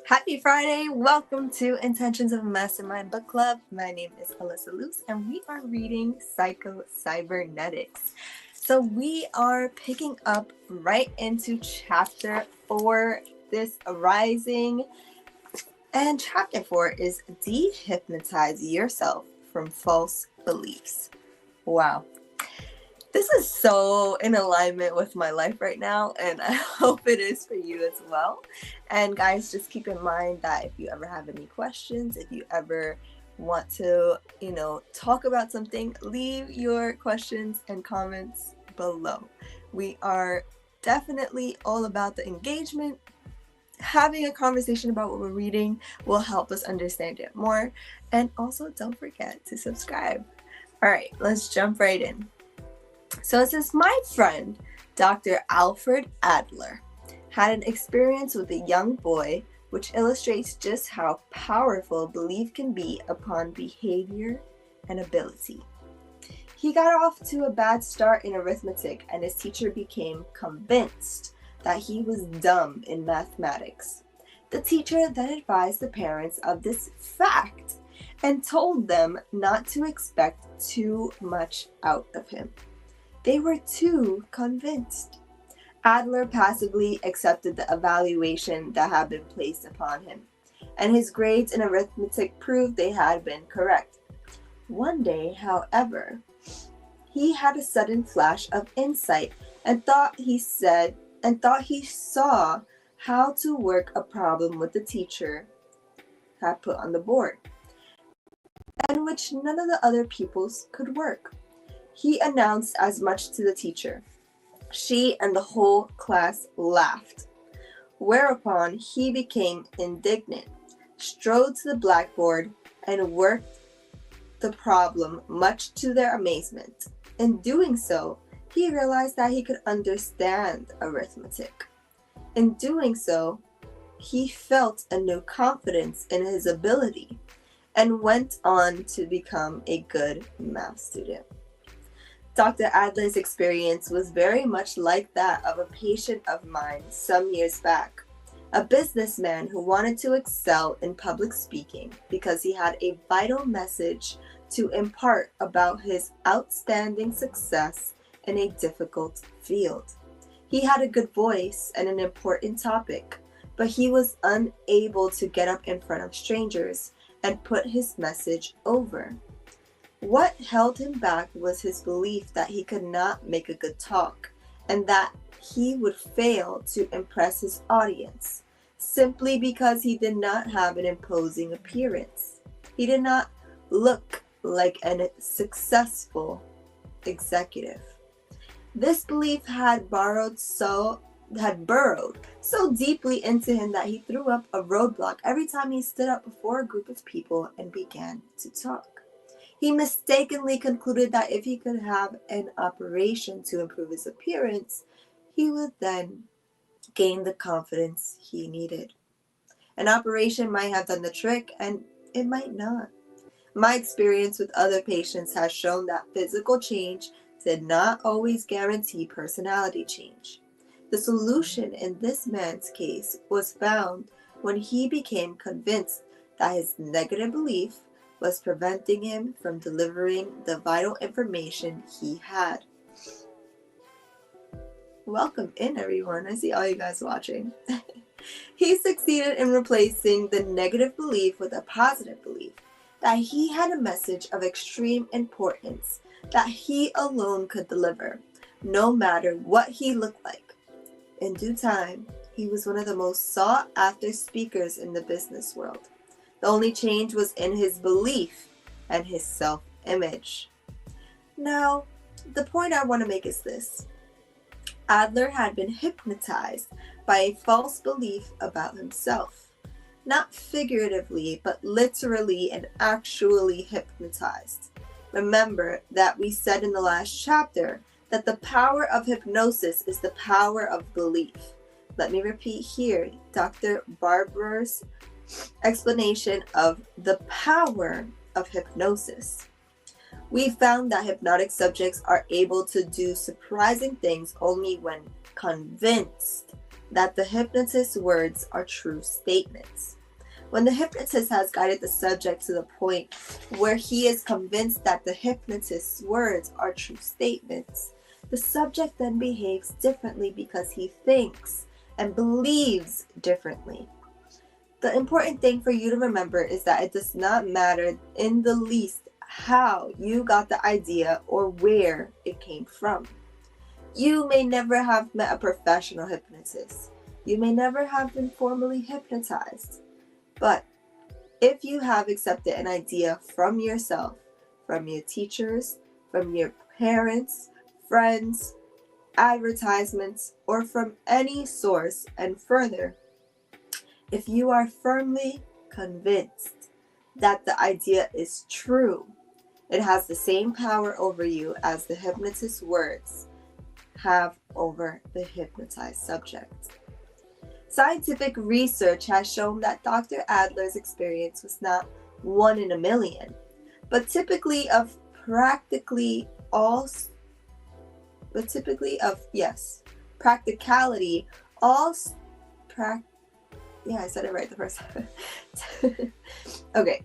Happy Friday! Welcome to Intentions of a Mastermind Book Club. My name is Alyssa Luce, and we are reading Psycho-Cybernetics. So we are picking up right into chapter 4, this arising. And chapter 4 is dehypnotize yourself from false beliefs. Wow. This is so in alignment with my life right now, and I hope it is for you as well. And guys, just keep in mind that if you ever have any questions, if you ever want to, talk about something, leave your questions and comments below. We are definitely all about the engagement. Having a conversation about what we're reading will help us understand it more. And also, don't forget to subscribe. All right, let's jump right in. So it says, my friend, Dr. Alfred Adler, had an experience with a young boy which illustrates just how powerful belief can be upon behavior and ability. He got off to a bad start in arithmetic, and his teacher became convinced that he was dumb in mathematics. The teacher then advised the parents of this fact and told them not to expect too much out of him. They were too convinced. Adler passively accepted the evaluation that had been placed upon him, and his grades in arithmetic proved they had been correct. One day, however, he had a sudden flash of insight and thought he saw how to work a problem with the teacher had put on the board, and which none of the other pupils could work. He announced as much to the teacher. She and the whole class laughed, whereupon he became indignant, strode to the blackboard, and worked the problem much to their amazement. In doing so, he realized that he could understand arithmetic. In doing so, he felt a new confidence in his ability and went on to become a good math student. Dr. Adler's experience was very much like that of a patient of mine some years back, a businessman who wanted to excel in public speaking because he had a vital message to impart about his outstanding success in a difficult field. He had a good voice and an important topic, but he was unable to get up in front of strangers and put his message over. What held him back was his belief that he could not make a good talk and that he would fail to impress his audience simply because he did not have an imposing appearance. He did not look like a successful executive. This belief had burrowed so deeply into him that he threw up a roadblock every time he stood up before a group of people and began to talk. He mistakenly concluded that if he could have an operation to improve his appearance, he would then gain the confidence he needed. An operation might have done the trick, and it might not. My experience with other patients has shown that physical change did not always guarantee personality change. The solution in this man's case was found when he became convinced that his negative belief was preventing him from delivering the vital information he had. Welcome in, everyone. I see all you guys watching. He succeeded in replacing the negative belief with a positive belief that he had a message of extreme importance that he alone could deliver, no matter what he looked like. In due time, he was one of the most sought-after speakers in the business world. The only change was in his belief and his self-image. Now, the point I want to make is this. Adler had been hypnotized by a false belief about himself. Not figuratively, but literally and actually hypnotized. Remember that we said in the last chapter that the power of hypnosis is the power of belief. Let me repeat here Dr. Barber's explanation of the power of hypnosis. We found that hypnotic subjects are able to do surprising things only when convinced that the hypnotist's words are true statements. When the hypnotist has guided the subject to the point where he is convinced that the hypnotist's words are true statements, the subject then behaves differently because he thinks and believes differently. The important thing for you to remember is that it does not matter in the least how you got the idea or where it came from. You may never have met a professional hypnotist. You may never have been formally hypnotized. But if you have accepted an idea from yourself, from your teachers, from your parents, friends, advertisements, or from any source, and further, if you are firmly convinced that the idea is true, it has the same power over you as the hypnotist's words have over the hypnotized subject. Scientific research has shown that Dr. Adler's experience was not 1 in a million, but typically of practicality, I said it right the first time. Okay.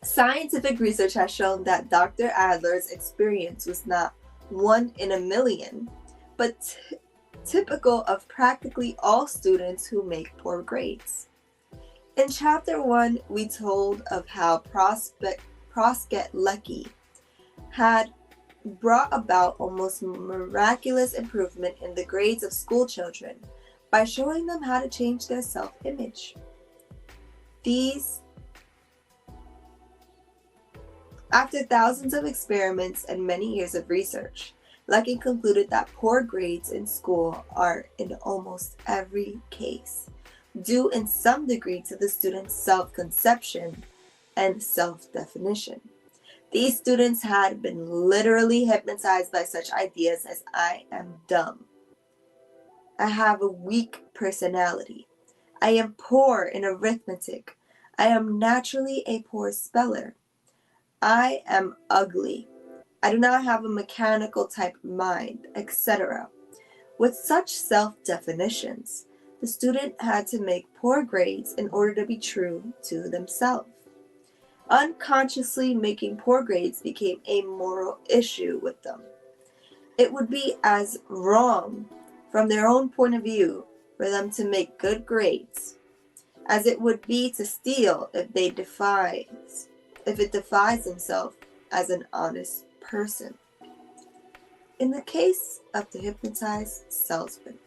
Scientific research has shown that Dr. Adler's experience was not 1 in a million, but typical of practically all students who make poor grades. In Chapter 1, we told of how Prosket Lecky had brought about almost miraculous improvement in the grades of school children by showing them how to change their self-image. After thousands of experiments and many years of research, Lecky concluded that poor grades in school are, in almost every case, due in some degree to the student's self-conception and self-definition. These students had been literally hypnotized by such ideas as "I am dumb," "I have a weak personality," "I am poor in arithmetic," "I am naturally a poor speller," "I am ugly," "I do not have a mechanical type mind," etc. With such self-definitions, the student had to make poor grades in order to be true to themselves. Unconsciously making poor grades became a moral issue with them. It would be as wrong from their own point of view for them to make good grades as it would be to steal if it defies themselves as an honest person. In the case of the hypnotized salesman.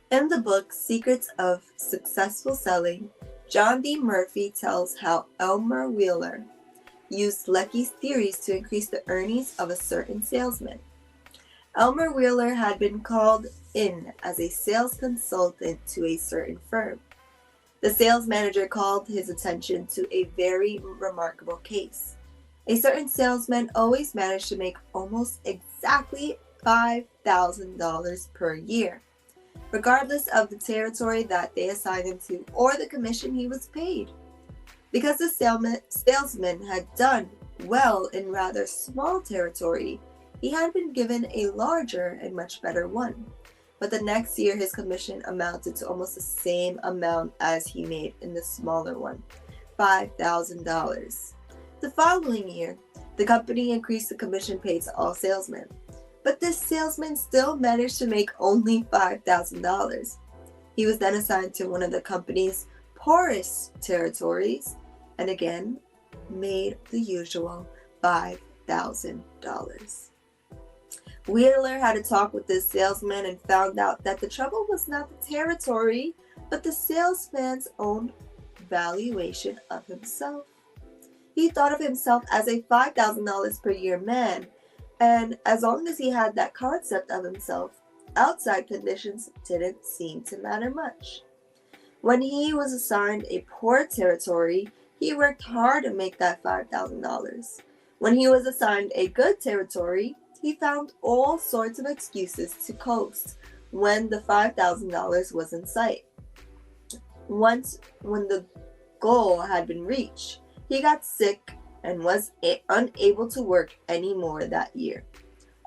In the book Secrets of Successful Selling, John D. Murphy tells how Elmer Wheeler used Lecky's theories to increase the earnings of a certain salesman. Elmer Wheeler had been called in as a sales consultant to a certain firm. The sales manager called his attention to a very remarkable case. A certain salesman always managed to make almost exactly $5,000 per year, regardless of the territory that they assigned him to or the commission he was paid. Because the salesman had done well in rather small territory, he had been given a larger and much better one. But the next year his commission amounted to almost the same amount as he made in the smaller one, $5,000. The following year, the company increased the commission paid to all salesmen. But this salesman still managed to make only $5,000. He was then assigned to one of the company's poorest territories and again made the usual $5,000. Wheeler had a talk with this salesman and found out that the trouble was not the territory, but the salesman's own valuation of himself. He thought of himself as a $5,000 per year man, and as long as he had that concept of himself, outside conditions didn't seem to matter much. When he was assigned a poor territory, he worked hard to make that $5,000. When he was assigned a good territory, he found all sorts of excuses to coast when the $5,000 was in sight. Once, when the goal had been reached, he got sick and was unable to work anymore that year.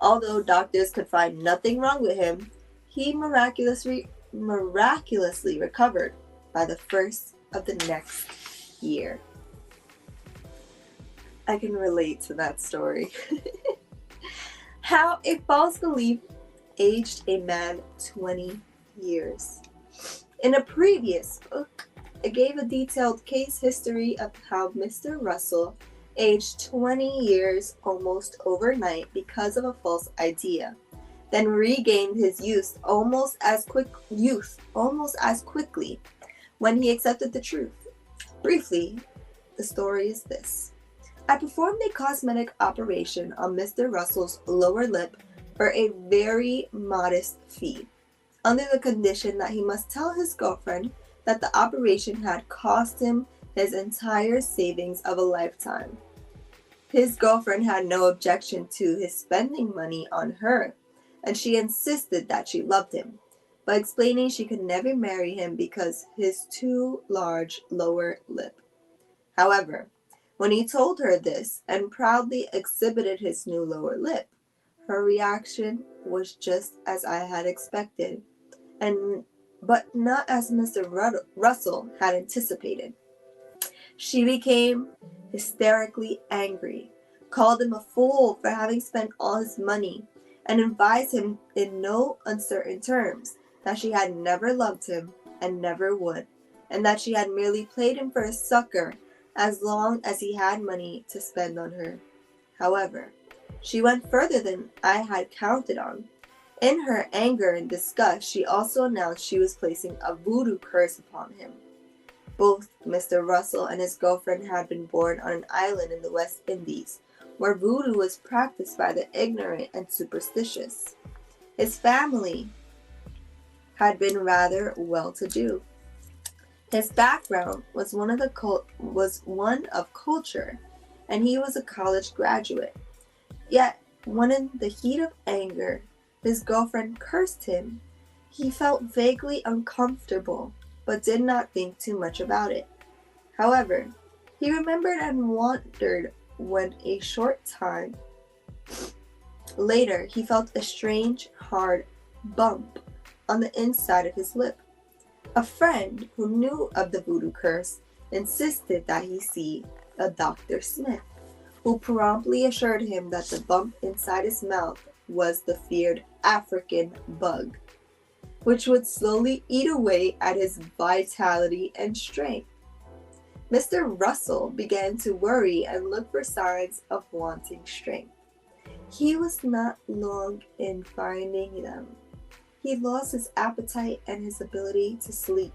Although doctors could find nothing wrong with him, he miraculously recovered by the first of the next year. I can relate to that story. How a false belief aged a man 20 years. In a previous book, I gave a detailed case history of how Mr. Russell aged 20 years almost overnight because of a false idea, then regained his youth almost as quickly when he accepted the truth. Briefly, the story is this. I performed a cosmetic operation on Mr. Russell's lower lip for a very modest fee, under the condition that he must tell his girlfriend that the operation had cost him his entire savings of a lifetime. His girlfriend had no objection to his spending money on her, and she insisted that she loved him, but explaining she could never marry him because his too large lower lip. However, when he told her this and proudly exhibited his new lower lip, her reaction was just as I had expected, but not as Mr. Russell had anticipated. She became hysterically angry, called him a fool for having spent all his money, and advised him in no uncertain terms that she had never loved him and never would, and that she had merely played him for a sucker as long as he had money to spend on her. However, she went further than I had counted on. In her anger and disgust, she also announced she was placing a voodoo curse upon him. Both Mr. Russell and his girlfriend had been born on an island in the West Indies, where voodoo was practiced by the ignorant and superstitious. His family had been rather well-to-do. His background was one of culture, and he was a college graduate. Yet, when in the heat of anger, his girlfriend cursed him, he felt vaguely uncomfortable, but did not think too much about it. However, he remembered and wondered when a short time later he felt a strange, hard bump on the inside of his lip. A friend who knew of the voodoo curse insisted that he see a Dr. Smith, who promptly assured him that the bump inside his mouth was the feared African bug, which would slowly eat away at his vitality and strength. Mr. Russell began to worry and look for signs of wanting strength. He was not long in finding them. He lost his appetite and his ability to sleep.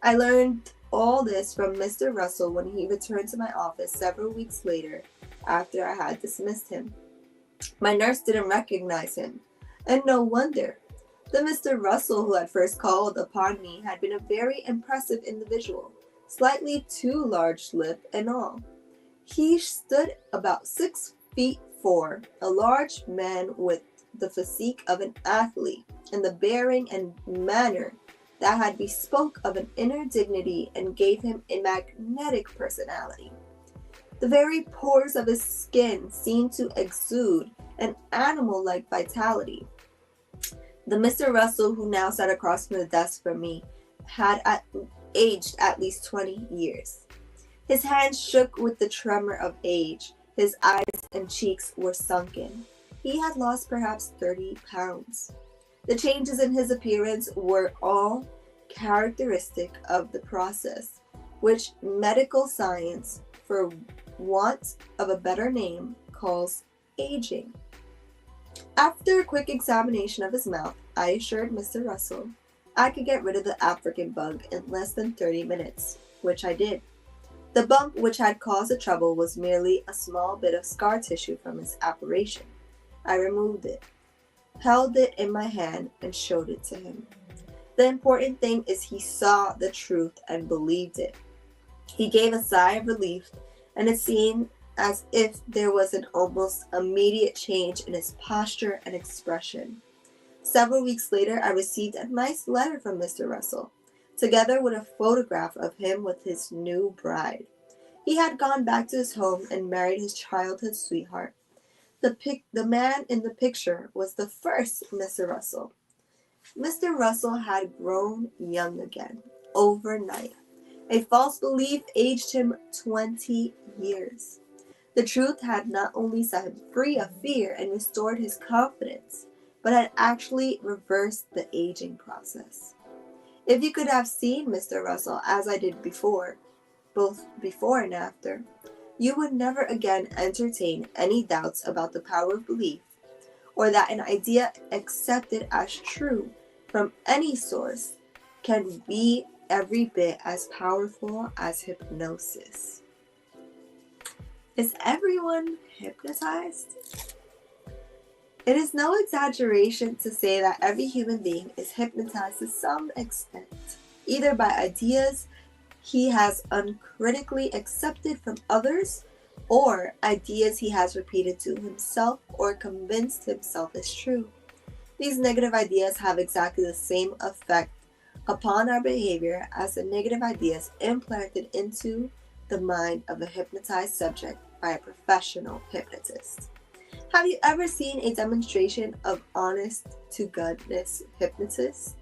I learned all this from Mr. Russell when he returned to my office several weeks later after I had dismissed him. My nurse didn't recognize him, and no wonder. The Mr. Russell who had first called upon me had been a very impressive individual, slightly too large lip and all. He stood about 6'4", a large man with the physique of an athlete, and the bearing and manner that had bespoke of an inner dignity and gave him a magnetic personality. The very pores of his skin seemed to exude an animal-like vitality. The Mr. Russell who now sat across from the desk from me had aged at least 20 years. His hands shook with the tremor of age. His eyes and cheeks were sunken. He had lost perhaps 30 pounds. The changes in his appearance were all characteristic of the process, which medical science, for want of a better name, calls aging. After a quick examination of his mouth, I assured Mr. Russell I could get rid of the African bug in less than 30 minutes, which I did. The bump which had caused the trouble was merely a small bit of scar tissue from his operation. I removed it, held it in my hand, and showed it to him. The important thing is he saw the truth and believed it. He gave a sigh of relief, and it seemed as if there was an almost immediate change in his posture and expression. Several weeks later, I received a nice letter from Mr. Russell, together with a photograph of him with his new bride. He had gone back to his home and married his childhood sweetheart. The man in the picture was the first Mr. Russell. Mr. Russell had grown young again, overnight. A false belief aged him 20 years. The truth had not only set him free of fear and restored his confidence, but had actually reversed the aging process. If you could have seen Mr. Russell as I did before, both before and after, you would never again entertain any doubts about the power of belief, or that an idea accepted as true from any source can be every bit as powerful as hypnosis. Is everyone hypnotized? It is no exaggeration to say that every human being is hypnotized to some extent, either by ideas he has uncritically accepted from others, or ideas he has repeated to himself or convinced himself is true. These negative ideas have exactly the same effect upon our behavior as the negative ideas implanted into the mind of a hypnotized subject by a professional hypnotist. Have you ever seen a demonstration of honest-to-goodness hypnosis?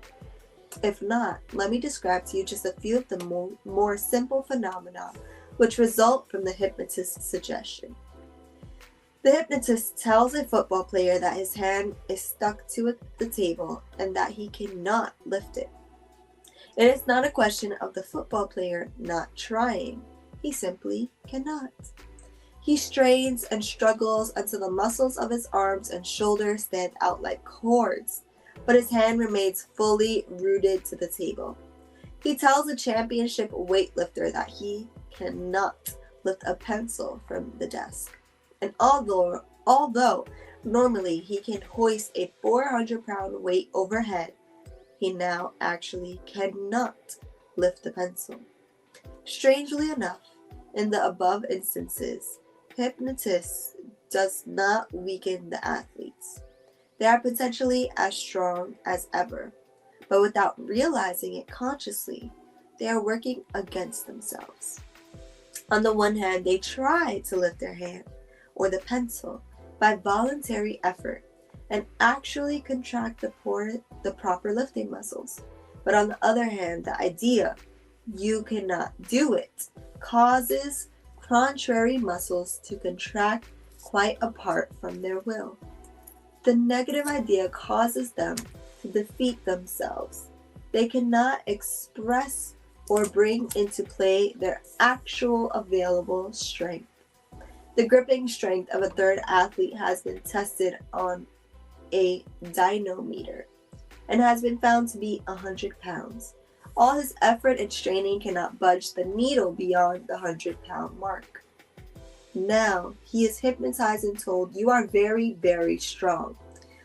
If not, let me describe to you just a few of the more simple phenomena which result from the hypnotist's suggestion. The hypnotist tells a football player that his hand is stuck to the table and that he cannot lift it. It is not a question of the football player not trying. He simply cannot. He strains and struggles until the muscles of his arms and shoulders stand out like cords, but his hand remains fully rooted to the table. He tells a championship weightlifter that he cannot lift a pencil from the desk. And although normally he can hoist a 400-pound weight overhead, he now actually cannot lift the pencil. Strangely enough, in the above instances, hypnosis does not weaken the athletes. They are potentially as strong as ever, but without realizing it consciously, they are working against themselves. On the one hand, they try to lift their hand or the pencil by voluntary effort and actually contract the proper lifting muscles. But on the other hand, the idea, "you cannot do it," causes contrary muscles to contract quite apart from their will. The negative idea causes them to defeat themselves. They cannot express or bring into play their actual available strength. The gripping strength of a third athlete has been tested on a dynamometer and has been found to be 100 pounds. All his effort and straining cannot budge the needle beyond the 100-pound mark. Now he is hypnotized and told, "You are very, very strong.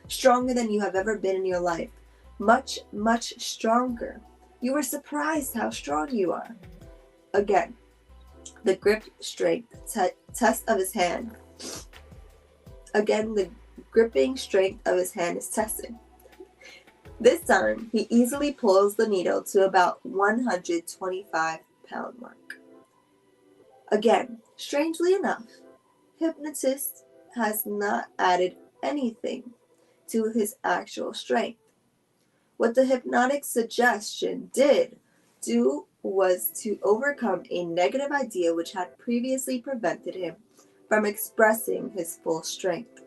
Stronger than you have ever been in your life. Much, much stronger. You were surprised how strong you are." Again, the grip strength test of his hand. Again, the gripping strength of his hand is tested. This time, he easily pulls the needle to about 125-pound mark. Again, strangely enough, hypnotist has not added anything to his actual strength. What the hypnotic suggestion did do was to overcome a negative idea which had previously prevented him from expressing his full strength.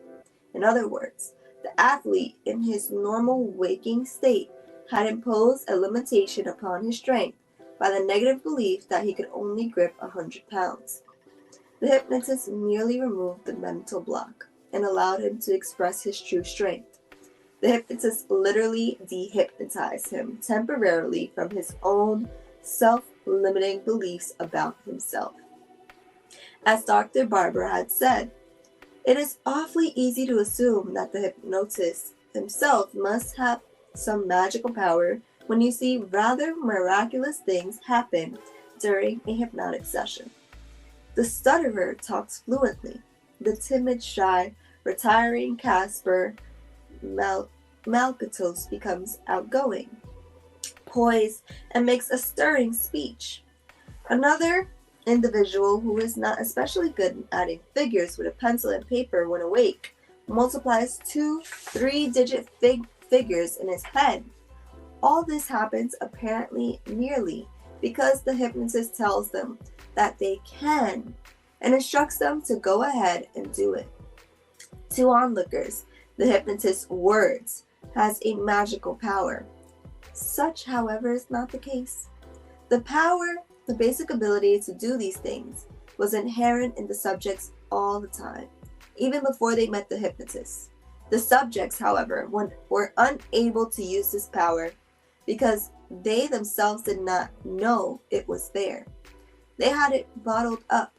In other words, the athlete in his normal waking state had imposed a limitation upon his strength by the negative belief that he could only grip 100 pounds. The hypnotist merely removed the mental block and allowed him to express his true strength. The hypnotist literally dehypnotized him temporarily from his own self-limiting beliefs about himself. As Dr. Barber had said, it is awfully easy to assume that the hypnotist himself must have some magical power when you see rather miraculous things happen during a hypnotic session. The stutterer talks fluently. The timid, shy, retiring Casper Maltz becomes outgoing, poised, and makes a stirring speech. Another individual who is not especially good at adding figures with a pencil and paper when awake multiplies 2 3-digit figures in his head All this happens apparently merely because the hypnotist tells them that they can and instructs them to go ahead and do it. To onlookers, the hypnotist's words has a magical power. Such, however, is not the case. The power, the basic ability to do these things, was inherent in the subjects all the time, even before they met the hypnotist. The subjects, however, were unable to use this power because they themselves did not know it was there. They had it bottled up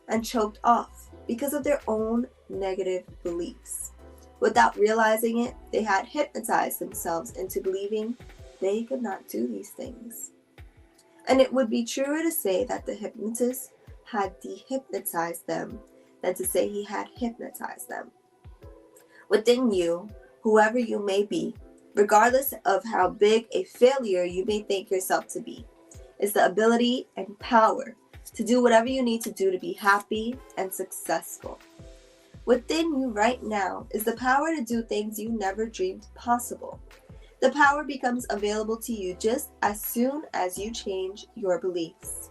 and choked off because of their own negative beliefs. Without realizing it, they had hypnotized themselves into believing they could not do these things. And it would be truer to say that the hypnotist had dehypnotized them than to say he had hypnotized them. Within you, whoever you may be, regardless of how big a failure you may think yourself to be, is the ability and power to do whatever you need to do to be happy and successful. Within you right now is the power to do things you never dreamed possible. The power becomes available to you just as soon as you change your beliefs.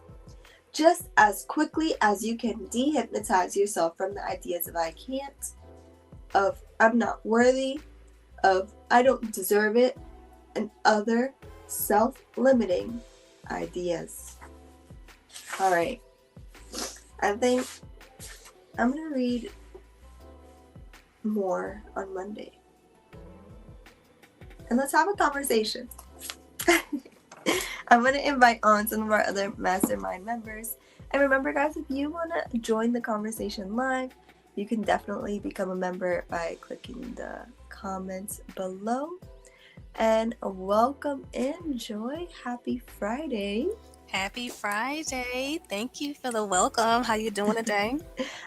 Just as quickly as you can dehypnotize yourself from the ideas of I can't, of I'm not worthy, of I don't deserve it, and other self-limiting ideas. Alright, I think I'm going to read more on Monday. And let's have a conversation. I'm going to invite on some of our other mastermind members. And remember, guys, if you want to join the conversation live, you can definitely become a member by clicking the comments below. And welcome in, Joy. Happy Friday. Happy Friday. Thank you for the welcome. How you doing today?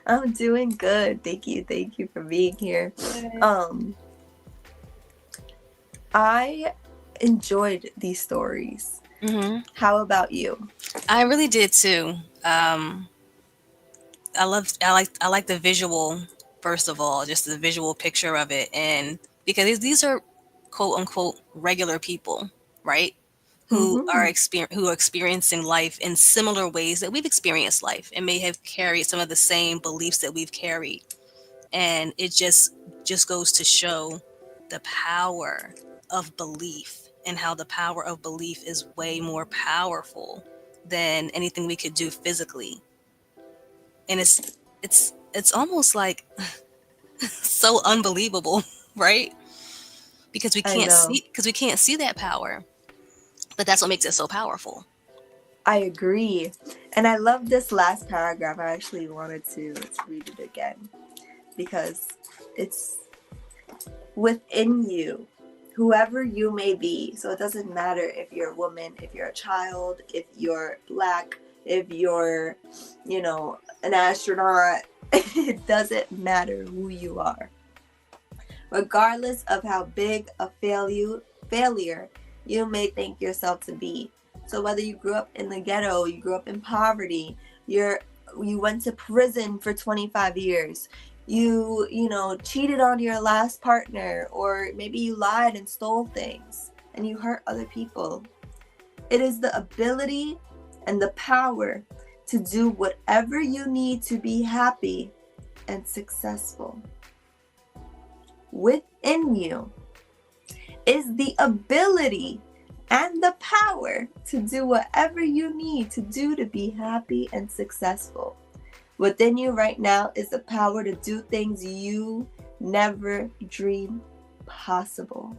I'm doing good. Thank you. Thank you for being here. I enjoyed these stories. Mm-hmm. How about you? I really did too. I like the visual, first of all, just the visual picture of it, and because these are quote unquote regular people, right? Who are experiencing life in similar ways that we've experienced life and may have carried some of the same beliefs that we've carried. And it just goes to show the power of belief and how the power of belief is way more powerful than anything we could do physically. And it's almost like so unbelievable, right? Because we can't see that power. But that's what makes it so powerful. I agree. And I love this last paragraph. I actually wanted to read it again because it's within you, whoever you may be. So it doesn't matter if you're a woman, if you're a child, if you're Black, if you're, an astronaut. It doesn't matter who you are. Regardless of how big a failure you may think yourself to be. So whether you grew up in the ghetto, you grew up in poverty, you went to prison for 25 years, you cheated on your last partner, or maybe you lied and stole things and you hurt other people. It is the ability and the power to do whatever you need to be happy and successful. Within you is the ability and the power to do whatever you need to do to be happy and successful. Within you right now is the power to do things you never dreamed possible.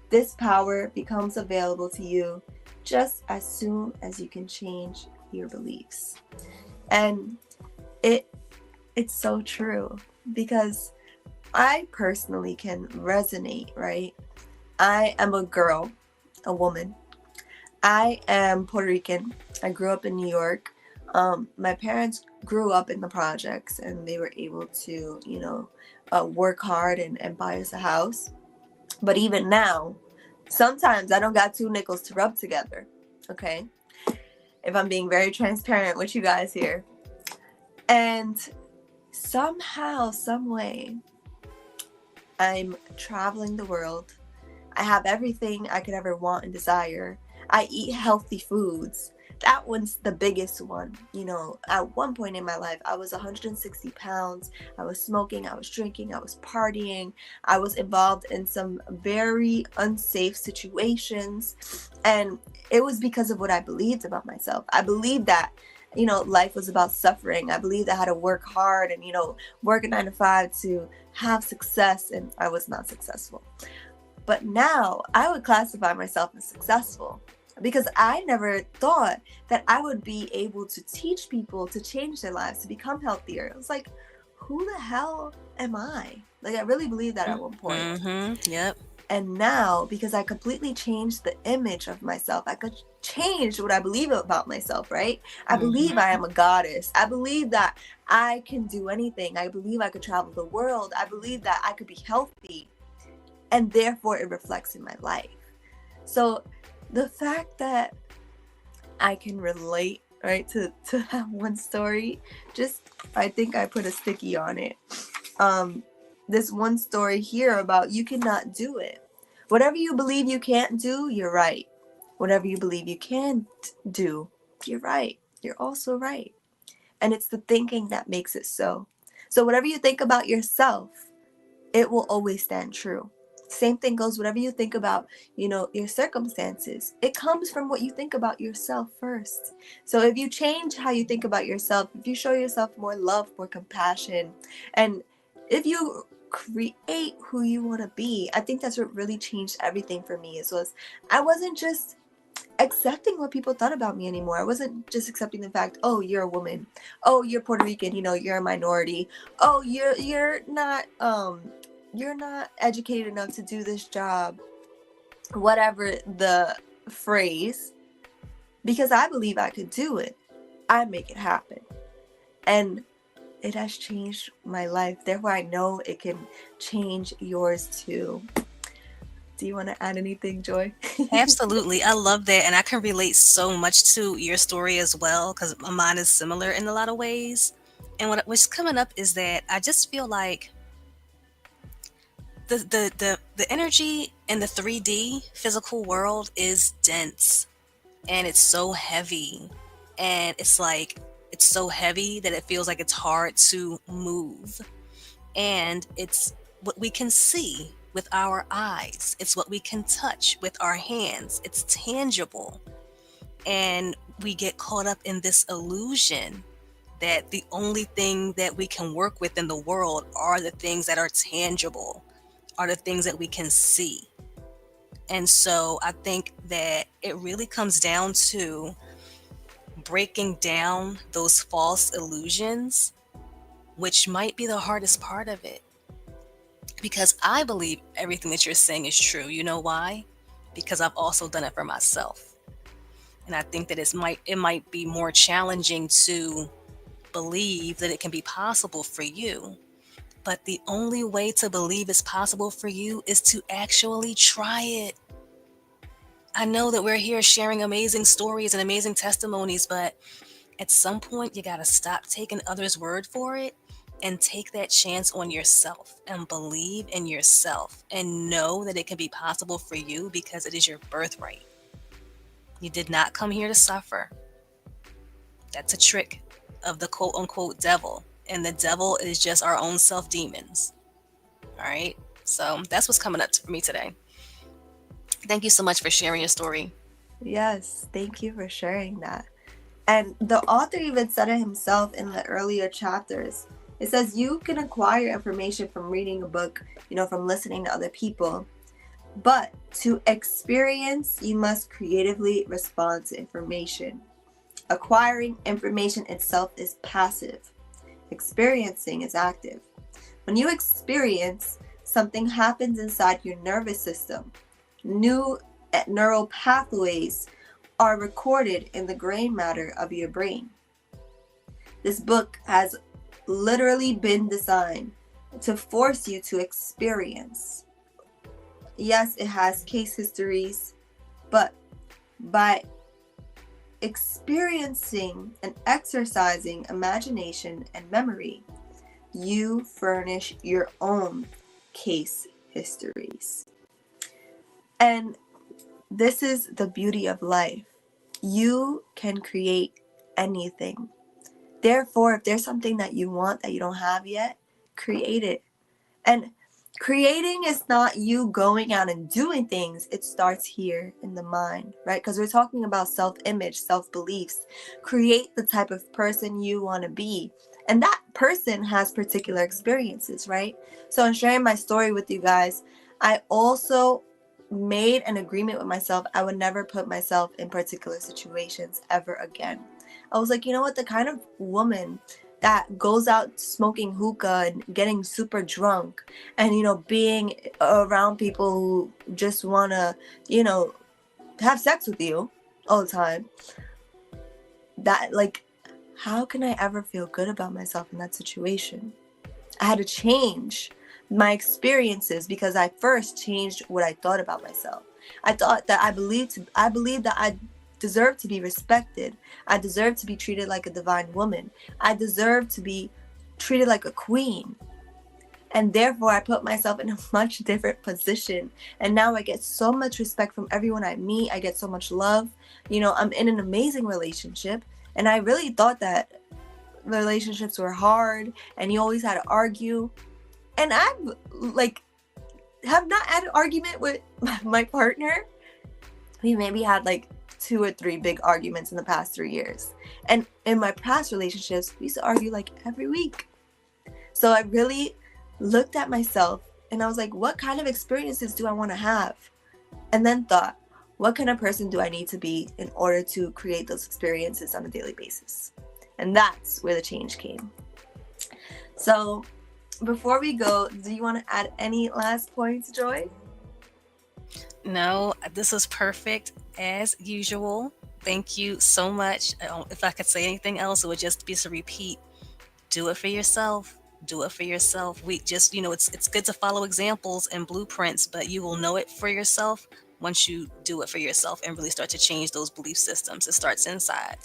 This power becomes available to you just as soon as you can change your beliefs. And it's so true because I personally can resonate, right? I am a girl, a woman. I am Puerto Rican. I grew up in New York. My parents grew up in the projects and they were able to, work hard and buy us a house. But even now, sometimes I don't got 2 nickels to rub together, okay? If I'm being very transparent with you guys here. And somehow, some way, I'm traveling the world. I have everything I could ever want and desire. I eat healthy foods. That one's the biggest one. At one point in my life, I was 160 pounds. I was smoking, I was drinking, I was partying. I was involved in some very unsafe situations. And it was because of what I believed about myself. I believed that, life was about suffering. I believed I had to work hard and, work a 9 to 5 to have success. And I was not successful. But now I would classify myself as successful, because I never thought that I would be able to teach people to change their lives, to become healthier. It was like, who the hell am I? Like, I really believed that at one point. Mm-hmm. Yep. And now, because I completely changed the image of myself, I could change what I believe about myself, right? I believe I am a goddess. I believe that I can do anything. I believe I could travel the world. I believe that I could be healthy. And therefore, it reflects in my life. So the fact that I can relate, right, to that one story, I think I put a sticky on it. This one story here about you cannot do it. Whatever you believe you can't do, you're right. Whatever you believe you can do, you're right. You're also right. And it's the thinking that makes it so. So whatever you think about yourself, it will always stand true. Same thing goes, whatever you think about, your circumstances, it comes from what you think about yourself first. So if you change how you think about yourself, if you show yourself more love, more compassion, and if you create who you want to be, I think that's what really changed everything for me. I wasn't just accepting what people thought about me anymore. I wasn't just accepting the fact, oh, you're a woman, oh, you're Puerto Rican, you're a minority, oh, you're not educated enough to do this job, whatever the phrase, because I believe I could do it. I make it happen. And it has changed my life. Therefore, I know it can change yours too. Do you want to add anything, Joy? Absolutely. I love that. And I can relate so much to your story as well, because mine is similar in a lot of ways. And what's coming up is that I just feel like the energy in the 3D physical world is dense, and it's so heavy, and it's so heavy that it feels like it's hard to move. And it's what we can see with our eyes, it's what we can touch with our hands, it's tangible. And we get caught up in this illusion that the only thing that we can work with in the world are the things that are tangible, are the things that we can see. And so I think that it really comes down to breaking down those false illusions, which might be the hardest part of it. Because I believe everything that you're saying is true. You know why? Because I've also done it for myself. And I think that it might be more challenging to believe that it can be possible for you. But the only way to believe it's possible for you is to actually try it. I know that we're here sharing amazing stories and amazing testimonies, but at some point you got to stop taking others' word for it and take that chance on yourself and believe in yourself and know that it can be possible for you because it is your birthright. You did not come here to suffer. That's a trick of the quote unquote devil. And the devil is just our own self demons. All right. So that's what's coming up for me today. Thank you so much for sharing your story. Yes, thank you for sharing that. And the author even said it himself in the earlier chapters. It says you can acquire information from reading a book, from listening to other people. But to experience, you must creatively respond to information. Acquiring information itself is passive. Experiencing is active. When you experience, something happens inside your nervous system. New neural pathways are recorded in the gray matter of your brain. This book has literally been designed to force you to experience. Yes, it has case histories, but by experiencing and exercising imagination and memory, you furnish your own case histories. And this is the beauty of life. You can create anything. Therefore, if there's something that you want that you don't have yet, create it. And creating is not you going out and doing things. It starts here in the mind, right? Because we're talking about self-image, self-beliefs. Create the type of person you want to be. And that person has particular experiences, right? So in sharing my story with you guys, I also made an agreement with myself. I would never put myself in particular situations ever again. I was like, you know what? The kind of woman that goes out smoking hookah and getting super drunk and, being around people who just want to, have sex with you all the time, that, like, how can I ever feel good about myself in that situation? I had to change my experiences because I first changed what I thought about myself. I thought that I believed that I deserve to be respected. I deserve to be treated like a divine woman. I deserve to be treated like a queen. And therefore, I put myself in a much different position. And now I get so much respect from everyone I meet. I get so much love. I'm in an amazing relationship. And I really thought that relationships were hard and you always had to argue. And have not had an argument with my partner. We maybe had 2 or 3 big arguments in the past 3 years. And in my past relationships, we used to argue every week. So I really looked at myself and I was like, what kind of experiences do I want to have? And then thought, what kind of person do I need to be in order to create those experiences on a daily basis? And that's where the change came. So before we go, do you want to add any last points, Joy? No, this was perfect as usual. Thank you so much. If I could say anything else, it would just be to repeat: do it for yourself. Do it for yourself. We just, it's good to follow examples and blueprints, but you will know it for yourself once you do it for yourself and really start to change those belief systems. It starts inside.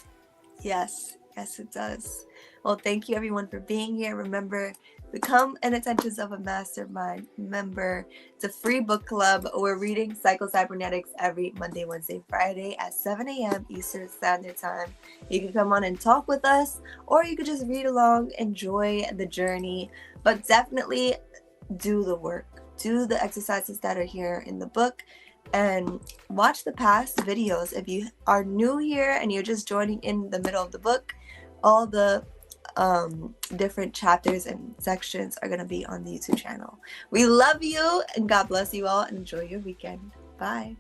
Yes, it does. Well, thank you everyone for being here. Remember, become an Intentions of a Mastermind member. It's a free book club. We're reading Psycho-Cybernetics every Monday, Wednesday, Friday at 7 a.m. Eastern Standard Time. You can come on and talk with us, or you could just read along, enjoy the journey, but definitely do the work. Do the exercises that are here in the book and watch the past videos. If you are new here and you're just joining in the middle of the book, all the different chapters and sections are going to be on the YouTube channel. We love you and God bless you all and enjoy your weekend. Bye.